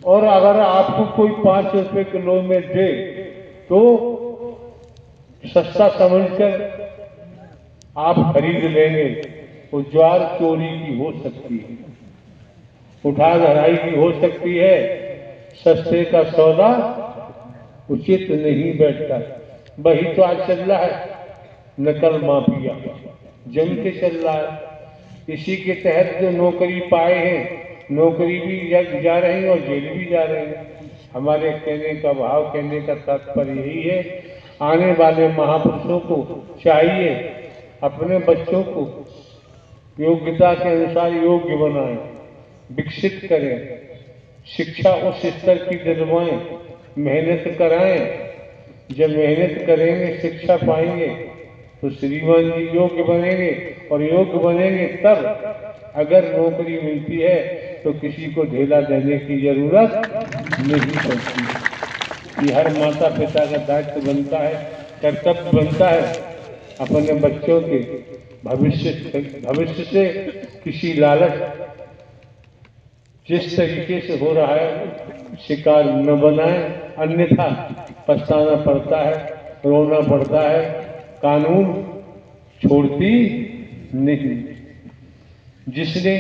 और अगर आपको कोई 5 रुपए किलो में दे तो सस्ता समझकर आप खरीद लेंगे। वो ज्वार चोरी की हो सकती है, उठा धराई की हो सकती है। सस्ते का सौदा उचित नहीं बैठता। वही तो आज चल रहा है, नकल माफिया जम के चल रहा है। इसी के तहत जो नौकरी पाए हैं, नौकरी भी जा रहे हैं और जेल भी जा रहे हैं। हमारे कहने का भाव, कहने का तात्पर्य यही है, आने वाले महापुरुषों को चाहिए अपने बच्चों को योग्यता के अनुसार योग्य बनाएं, विकसित करें, शिक्षा उस स्तर की दिलवाएं, मेहनत कराएं। जब मेहनत करेंगे, शिक्षा पाएंगे तो श्रीमान जी योग्य बनेंगे, और योग्य बनेंगे तब अगर नौकरी मिलती है तो किसी को ढेला देने की जरूरत नहीं पड़ती। ये हर माता पिता का दायित्व बनता है, कर्तव्य बनता है अपने बच्चों के भविष्य से किसी लालच जिस तरीके से हो रहा है शिकार न बनाए, अन्यथा पछताना पड़ता है, रोना पड़ता है। कानून छोड़ती नहीं। जिसने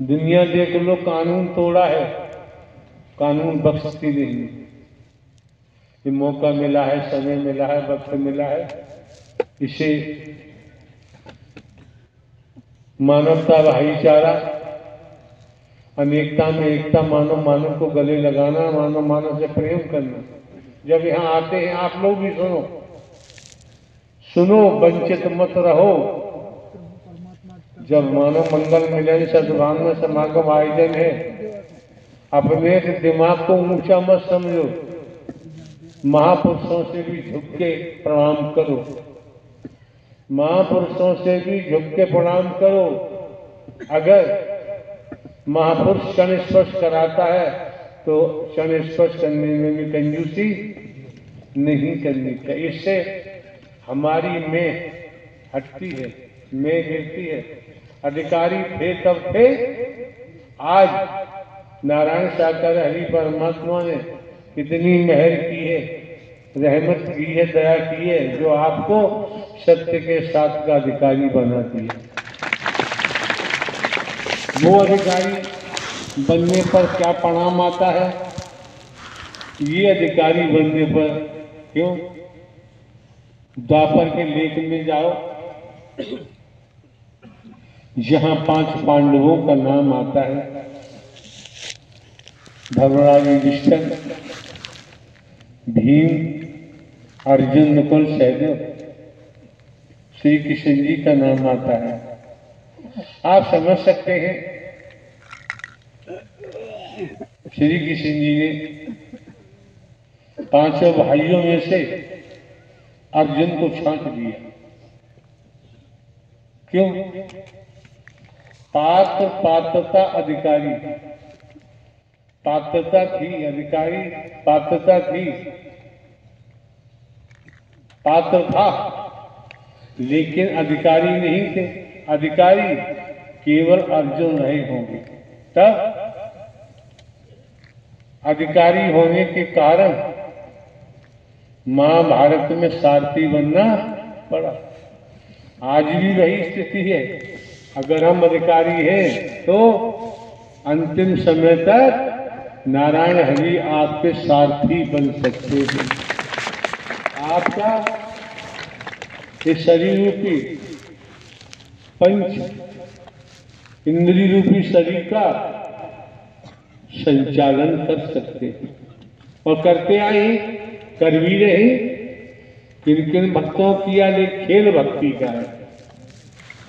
दुनिया देख लो कानून तोड़ा है, कानून बख्शती नहीं। ये मौका मिला है, समय मिला है, वक्त मिला है, इसे मानवता, भाईचारा, अनेकता में एकता, मानव मानव को गले लगाना, मानव मानव से प्रेम करना। जब यहाँ आते हैं आप लोग भी सुनो, वंचित मत रहो। जब मानव मंगल मिलन सद्भावना समागम आयोजन है, अपने दिमाग को ऊंचा मत समझो, महापुरुषों से भी झुक के प्रणाम करो, महापुरुषों से भी झुक के प्रणाम करो। अगर महापुरुष क्षण स्पर्श कराता है तो क्षण स्पर्श करने में भी कंजूसी नहीं करनी चाहिए। इससे हमारी में हटती है, में गिरती है। अधिकारी थे तब थे, आज नारायण साकार हरि परमात्मा ने कितनी मेहर की है, रहमत की है, दया की है, जो आपको सत्य के साथ का अधिकारी बनाती है। वो अधिकारी बनने पर क्या परिणाम आता है? ये अधिकारी बनने पर क्यों? द्वापर के लेख में जाओ, जहां 5 पांडवों का नाम आता है, धर्मराज युधिष्ठिर, भीम, अर्जुन, नकुल, सहदेव, श्री कृष्ण जी का नाम आता है। आप समझ सकते हैं श्री कृष्ण जी ने 5 भाइयों में से अर्जुन को छांट दिया। क्यों? पात्रता अधिकारी, पात्रता थी, अधिकारी पात्रता थी, पात्र था, लेकिन अधिकारी नहीं थे। अधिकारी केवल अर्जुन रहे होंगे। तब अधिकारी होने के कारण महाभारत में सारथी बनना पड़ा। आज भी वही स्थिति है। अगर हम अधिकारी हैं तो अंतिम समय तक नारायण हरि आपके सारथी बन सकते हैं। आपका इस शरीर रूपी पंच इंद्रिय रूपी शरीर का संचालन कर सकते हैं, और करते आए, कर भी रहे। किन किन भक्तों किया ले खेल भक्ति का है।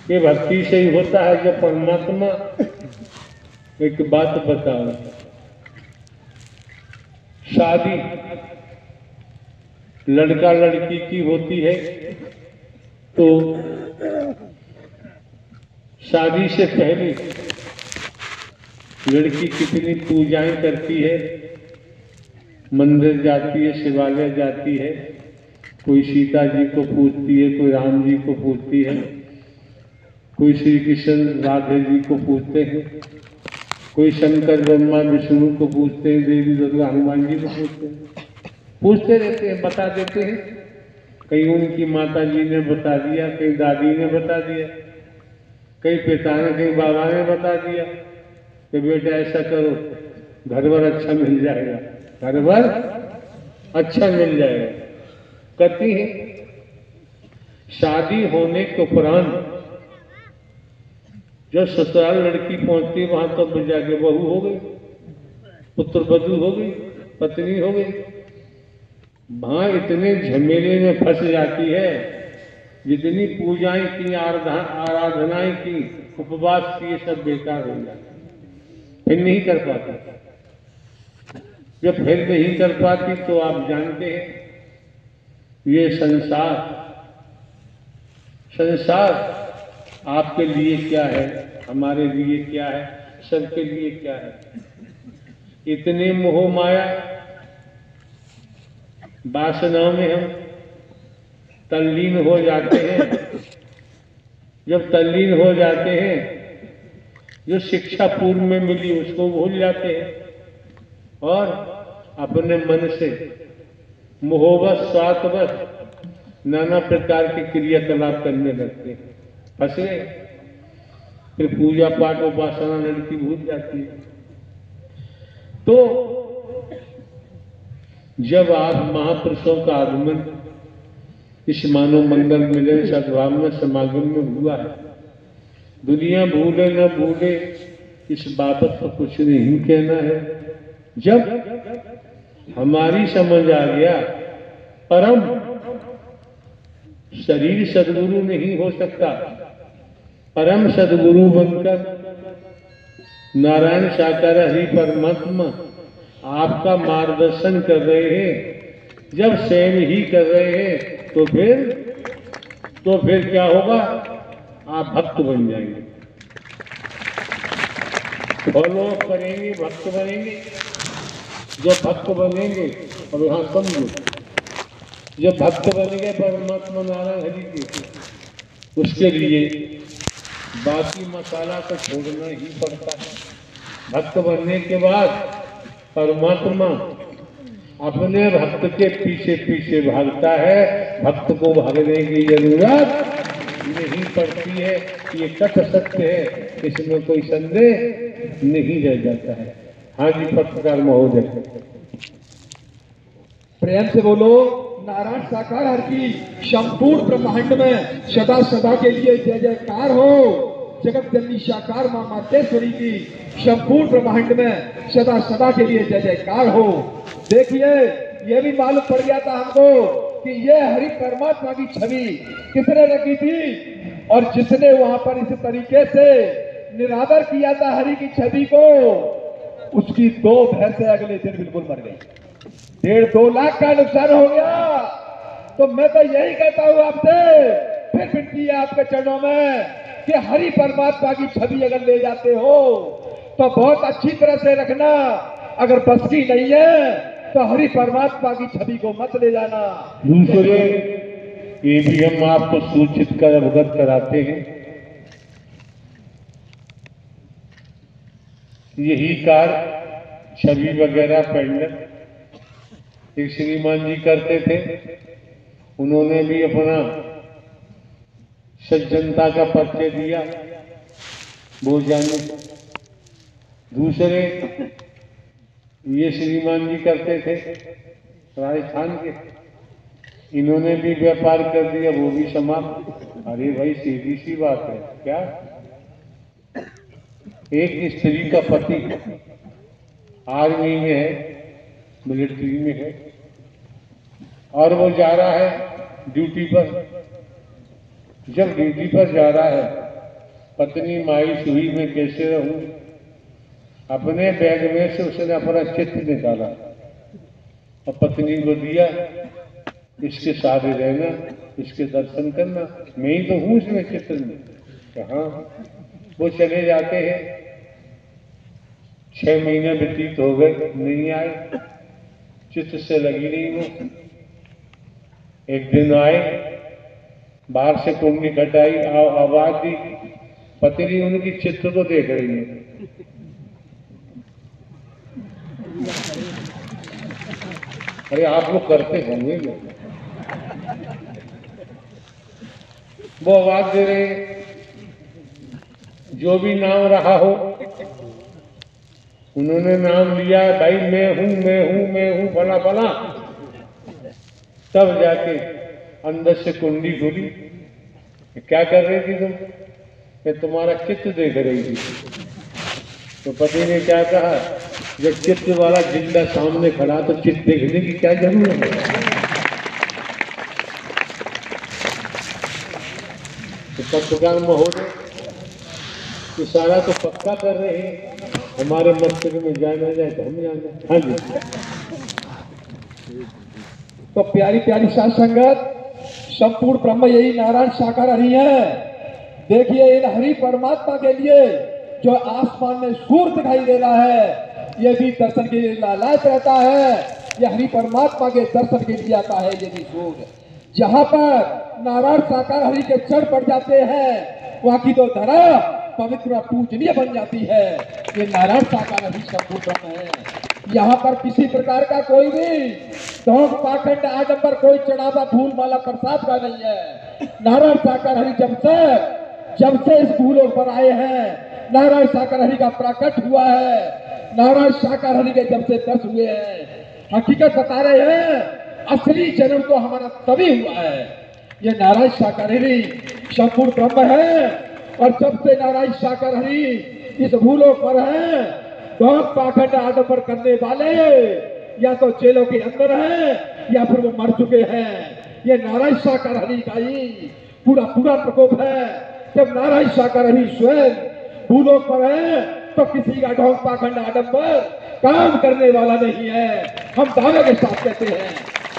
ये भक्ति से ही होता है जब परमात्मा। एक बात बताओ, शादी लड़का लड़की की होती है तो शादी से पहले लड़की कितनी पूजाएं करती है, मंदिर जाती है, शिवालय जाती है, कोई सीता जी को पूजती है, कोई राम जी को पूजती है, कोई श्री कृष्ण राधे जी को पूजते हैं। कोई शंकर ब्रह्मा विष्णु को पूछते हैं, देवी दुर्गा हनुमान जी को पूछते हैं, पूछते रहते हैं, बता देते हैं। कहीं उनकी माता जी ने बता दिया, कहीं दादी ने बता दिया, कहीं पिता ने, कहीं बाबा ने बता दिया कि बेटा ऐसा करो, घर भर अच्छा मिल जाएगा, घर भर अच्छा मिल जाएगा। कहती है शादी होने के उपरांत जब ससुराल लड़की पहुंचती वहां तब तो जाके बहू हो गई, पुत्र वधू हो गई, पत्नी हो गई। वहां इतने झमेले में फंस जाती है, जितनी पूजाएं की, आराधनाएं की, उपवास किए, सब बेकार हो जाते, फिर नहीं कर पाती। जब फिर नहीं कर पाती तो आप जानते हैं ये संसार आपके लिए क्या है, हमारे लिए क्या है, सबके लिए क्या है। इतने मोह माया वासनाओं में हम तल्लीन हो जाते हैं। जब तल्लीन हो जाते हैं, जो शिक्षा पूर्व में मिली उसको भूल जाते हैं और अपने मन से मोहवश, स्वार्थवश नाना प्रकार के क्रियाकलाप करने लगते हैं, फंस गए। फिर पूजा पाठ उपासना लड़की भूल जाती है। तो जब आप महापुरुषों का आगमन इस मानव मंगल मिलन सद्भावना समागम में हुआ है, दुनिया भूले न भूले इस बाबत पर कुछ नहीं कहना है। जब हमारी समझ आ गया परम शरीर सदगुरु नहीं हो सकता, परम सदगुरु बनकर नारायण साकार हरि परमात्मा आपका मार्गदर्शन कर रहे हैं, जब स्वयं ही कर रहे हैं तो फिर क्या होगा, आप भक्त बन जाएंगे, फॉलो करेंगे, भक्त बनेंगे। जब भक्त बनेंगे, और यहाँ समझो, जब भक्त बनेंगे परमात्मा नारायण हरि के, उसके लिए बाकी मसाला तो छोड़ना ही पड़ता है। भक्त बनने के बाद परमात्मा अपने भक्त के पीछे पीछे भागता है, भक्त को भागने की जरूरत नहीं पड़ती है। ये कथ सत्य है, इसमें कोई संदेह नहीं रह जाता है। हाँ जी पत्रकार महोदय, प्रेम से बोलो। नारायण साकार हर की संपूर्ण ब्रह्मांड में सदा सदा के लिए जय जयकार हो। जगत जननी साकार मां मातेश्वरी की संपूर्ण ब्रह्मांड में सदा सदा के लिए जय जयकार हो। देखिए ये भी मालूम पड़ गया था हमको कि ये हरि परमात्मा की छवि किसने रखी थी, और जिसने वहां पर इस तरीके से निरादर किया था हरि की छवि को, उसकी 2 भैंसें अगले दिन बिल्कुल मर गई। 1.5-2 लाख का नुकसान हो गया। तो मैं तो यही कहता हूं आपसे, फिर विनती है आपके चरणों में कि हरि परमात्मा की छवि अगर ले जाते हो तो बहुत अच्छी तरह से रखना, अगर बस की नहीं है तो हरि परमात्मा की छवि को मत ले जाना। दूसरे ये भी हम आपको सूचित कर अवगत कराते हैं, यही कार छवि वगैरह पेंडल एक श्रीमान जी करते थे, उन्होंने भी अपना सज्जनता का परिचय दिया वो जाने। दूसरे ये श्रीमान जी करते थे राजस्थान के, इन्होंने भी व्यापार कर दिया, वो भी समाप्त। अरे भाई सीधी सी बात है, क्या एक स्त्री का पति आर्मी में है, मिलिट्री में है, और वो जा रहा है ड्यूटी पर। जब ड्यूटी पर जा रहा है, पत्नी मायूस हुई मैं कैसे रहूं, अपने बैग में से उसने अपना चित्र निकाला और पत्नी को दिया, इसके साथ रहना, इसके दर्शन करना, मैं ही तो हूं इसमें चित्र में। कहाँ वो चले जाते हैं, 6 महीने व्यतीत हो गए, नहीं आए, चित्र से लगी नहीं वो। एक दिन आए, बाहर से कुंडली घटाई, आवाज दी, पत्नी उनकी चित्र को देख रही है। अरे आप लोग करते होंगे क्या? वो आवाज दे रहे हैं, जो भी नाम रहा हो, उन्होंने नाम लिया, भाई मैं हूं फला फला, तब जाके अंदर से कुंडी खुली। क्या कर रही थी तुम? मैं तुम्हारा चित्त देख रही थी। तो पति ने क्या कहा, जब चित्त वाला जिंदा सामने खड़ा तो चित्त देखने की क्या जरूरत है? तो पत्रकार महोदय इशारा तो पक्का कर रहे हैं, हमारे मस्तिष्क में जाए ना जाए तो हम जाने। हाँ जी। तो प्यारी प्यारी साध संगत, संपूर्ण ब्रह्म यही नारायण साकार हरि है। देखिए इन हरि परमात्मा के लिए जो आसमान में सूर्य दिखाई दे रहा है, ये भी दर्शन के लिए लालायित रहता है। ये हरि परमात्मा के दर्शन के लिए आता है। ये भी सूर्य जहाँ पर नारायण साकार हरि के चढ़ पड़ जाते हैं, वहाँ की तो धरा पवित्र पूजनीय बन जाती है। ये नारायण साकार हरि संपूर्ण ब्रह्म है। यहाँ पर किसी प्रकार का कोई भी ढोंग पाखंड आडंबर, कोई चढ़ावा फूल माला प्रसाद का नहीं है। नारायण साकार हरि जब से इस भूलों पर आए हैं, नारायण साकार हरि का प्रकट हुआ है। नारायण साकार हरि के जब से दर्शन हुए हैं, हकीकत बता रहे हैं, असली जन्म तो हमारा तभी हुआ है। ये नारायण साकार हरि संपूर्ण ब्रह्म है। और जब से नारायण साकार हरि इस भूलों पर है, ढोंग पाखंड आडंबर करने वाले या तो जेलों के अंदर हैं या फिर वो मर चुके हैं। ये नारायण साकार हरि का ही पूरा प्रकोप है। जब नारायण साकार हरि स्वयं भूलों पर है तो किसी का ढोंग पाखंड आडंबर काम करने वाला नहीं है। हम दावे के साथ कहते हैं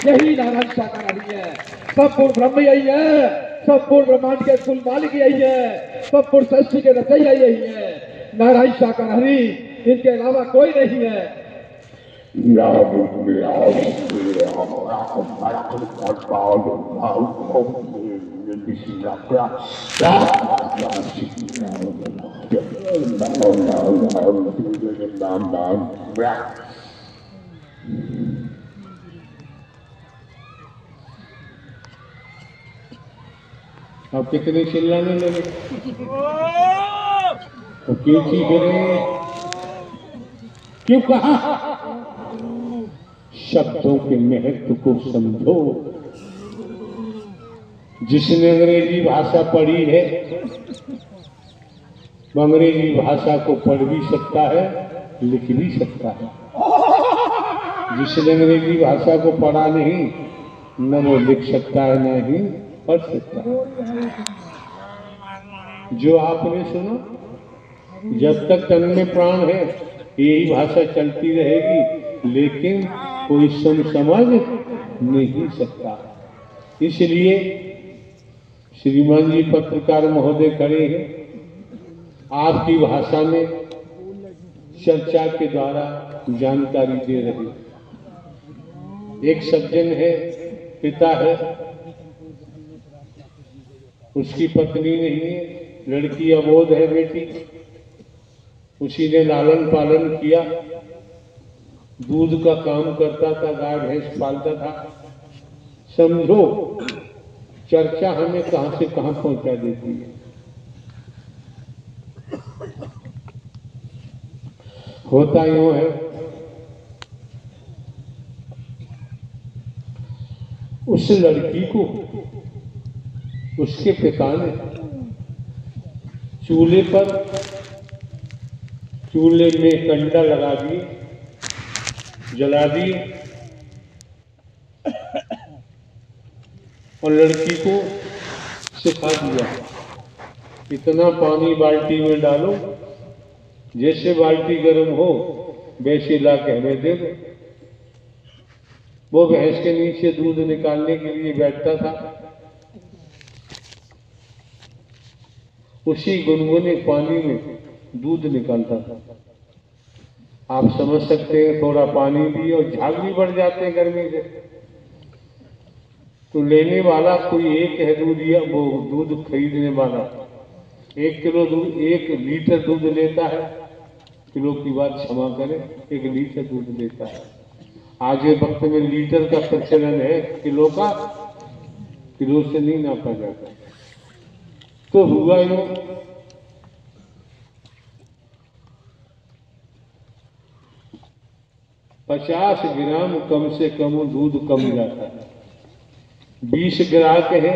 यही नारायण साकार हरि है। संपूर्ण ब्रह्म यही है, संपूर्ण ब्रह्मांड के कुल मालिक यही है, संपूर्ण सृष्टि के रचयिता यही है। नारायण साकार हरि, इनके अलावा कोई नहीं है। अब कितने चिल्लाने लगे? तो क्यों चीख रहे हैं? क्यों कहा? शब्दों के महत्व को समझो। जिसने अंग्रेजी भाषा पढ़ी है वो अंग्रेजी भाषा को पढ़ भी सकता है, लिख भी सकता है। जिसने अंग्रेजी भाषा को पढ़ा नहीं, न वो लिख सकता है न ही पढ़ सकता है। जो आपने सुना, जब तक तन में प्राण है यही भाषा चलती रहेगी, लेकिन कोई समझ नहीं सकता। इसलिए श्रीमान जी पत्रकार महोदय खड़े हैं, आपकी भाषा में चर्चा के द्वारा जानकारी दे रहे। एक सज्जन है, पिता है, उसकी पत्नी नहीं है, लड़की अबोध है, बेटी, उसी ने लालन पालन किया, दूध का काम करता था, गाय भैंस पालता था। समझो चर्चा हमें कहां से कहां पहुंचा देती है। होता यूं है, उस लड़की को उसके पिता ने चूल्हे में कंडा लगा दिए, जला दिए और लड़की को सिखा दिया, इतना पानी बाल्टी में डालो, जैसे बाल्टी गर्म हो वैसे ला के हमें दे दो। वो भैंस के नीचे दूध निकालने के लिए बैठता था, उसी गुनगुने पानी में दूध निकालता था। आप समझ सकते हैं, थोड़ा पानी भी और झाग भी बढ़ जाते हैं गर्मी से। तो लेने वाला कोई एक है दूध, या वो दूध खरीदने वाला 1 किलो दूध, 1 लीटर दूध लेता है, किलो की बात क्षमा करें, 1 लीटर दूध लेता है। आज के वक्त में लीटर का प्रचलन है, किलो का, किलो से नहीं नापा जाता। तो हुआ यूं, 50 ग्राम कम से कम दूध कम जाता है। 20 ग्राहक है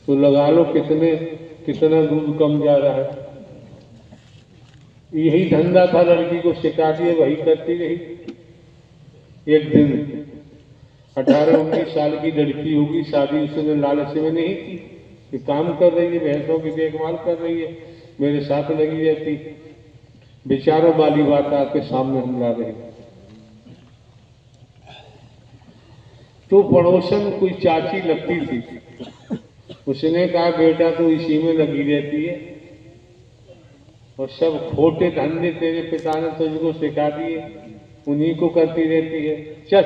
तो लगा लो कितना दूध कम जा रहा है। यही धंधा था, लड़की को सिखा दिए, वही करती रही। एक दिन 18-19 साल की लड़की होगी, शादी उसने लालच में नहीं की कि काम कर रही है, भैंसों की देखभाल कर रही है, मेरे साथ लगी रहती। विचारों वाली बात आपके सामने हम ला रहे हैं। तो पड़ोसन कोई चाची लगती थी, उसने कहा बेटा तू इसी में लगी रहती है और सब खोटे धंधे तेरे पिता ने तुझको सिखा दिए, उन्हीं को करती रहती है। चल,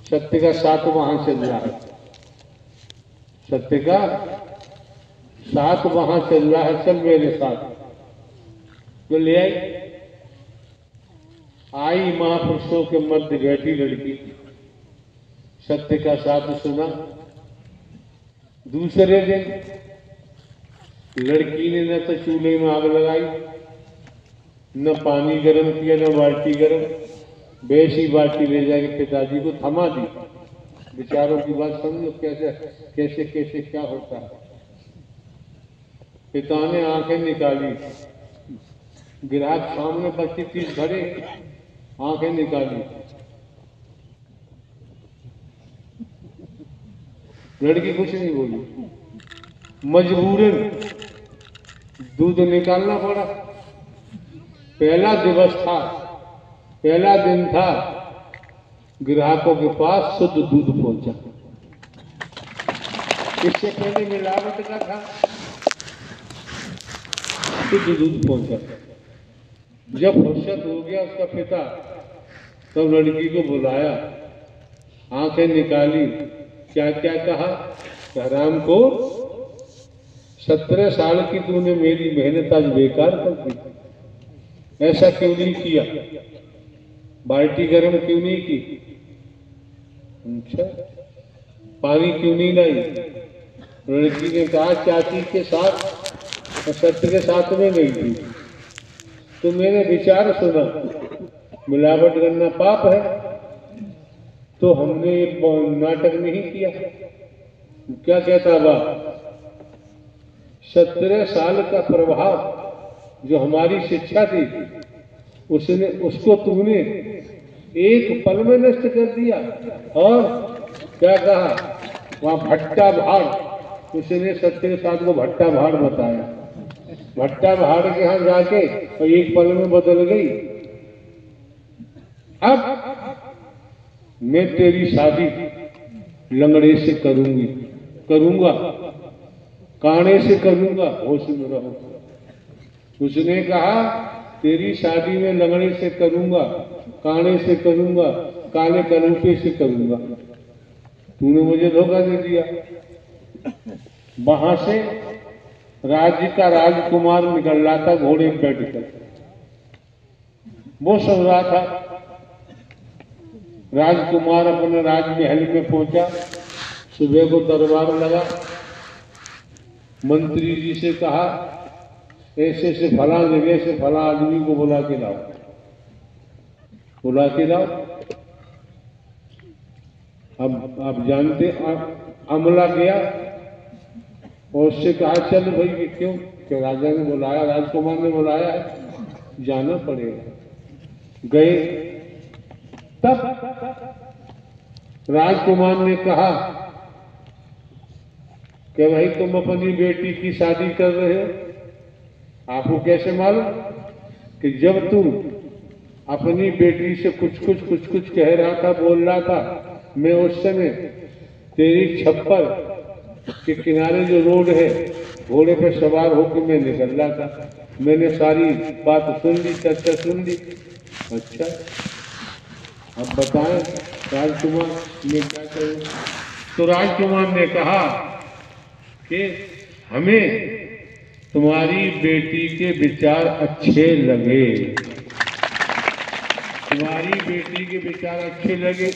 सत्य का साथ वहां चल रहा है, सत्य का साथ वहां चल रहा है, चल मेरे साथ। तो ले आई महापुरुषों के मध्य बैठी लड़की, सत्य का साथ सुना। दूसरे दिन लड़की ने न तो चूल्हे में आग लगाई, न पानी गर्म किया, न बाल्टी गर्म, वैसी बाल्टी ले जाके पिताजी को थमा दी। विचारों की बात समझो कैसे कैसे कैसे क्या होता है। पिता ने आंखें निकाली, ग्राहक सामने 25-30 खड़े, आंखें निकाली, लड़की कुछ नहीं बोली, मजबूरन दूध निकालना पड़ा। पहला दिवस था, पहला दिन था, ग्राहकों के पास शुद्ध दूध पहुंचा। इससे पहले मिलावट का था, शुद्ध दूध पहुंचा। जब फुर्सत हो गया उसका पिता, तब लड़की को बुलाया, आंखें निकाली, क्या क्या कहा, हराम को 17 साल की तूने मेरी मेहनत आज बेकार कर दी, ऐसा क्यों नहीं किया, बाल्टी गर्म क्यों नहीं की, अच्छा पानी क्यों नहीं लाई। लड़की ने कहा चाची के साथ और सत्य के साथ में गई थी, तो मैंने विचार सुना, मिलावट करना पाप है, तो हमने एक नाटक नहीं किया। क्या कहता बा, 17 साल का प्रभाव जो हमारी शिक्षा थी, उसको तुमने एक पल में नष्ट कर दिया। और क्या कहा, वहां भट्टा भाड़, उसने सत्य के साथ को भट्टा भाड़ बताया। भट्टा भाड़ के यहाँ जाके और एक पल में बदल गई। अब मैं तेरी शादी लंगड़े से करूंगा, काने से करूंगा, होश में रहो। उसने कहा तेरी शादी में लंगड़े से करूंगा, काने से करूंगा, काले कलंके से करूंगा। तूने मुझे धोखा दे दिया। वहां से राज्य का राजकुमार निकल रहा था घोड़े में बैठकर, वो सुन रहा था। राजकुमार अपने राजमहल में पहुंचा, सुबह को दरबार लगा, मंत्री जी से कहा ऐसे से फला जगह से फला आदमी को बुला के लाओ, बुला के लाओ। अब आप जानते, अमला गया और उससे कहा चल भाई, क्यों राजा ने बुलाया, राजकुमार ने बुलाया है, जाना पड़ेगा। गए, तब राजकुमार ने कहा कि भाई तुम अपनी बेटी की शादी कर रहे हो, आपको कैसे मालूम कि जब तुम अपनी बेटी से कुछ कह रहा था, बोल रहा था, मैं उस समय तेरी छप्पर के किनारे जो रोड है, घोड़े पर सवार होकर मैं निकल रहा था, मैंने सारी बात सुन ली, चर्चा सुन ली। अच्छा अब बताएं राजकुमार मैं क्या करूं। तो राजकुमार ने कहा कि हमें तुम्हारी बेटी के विचार अच्छे लगे, तुम्हारी बेटी के विचार अच्छे लगे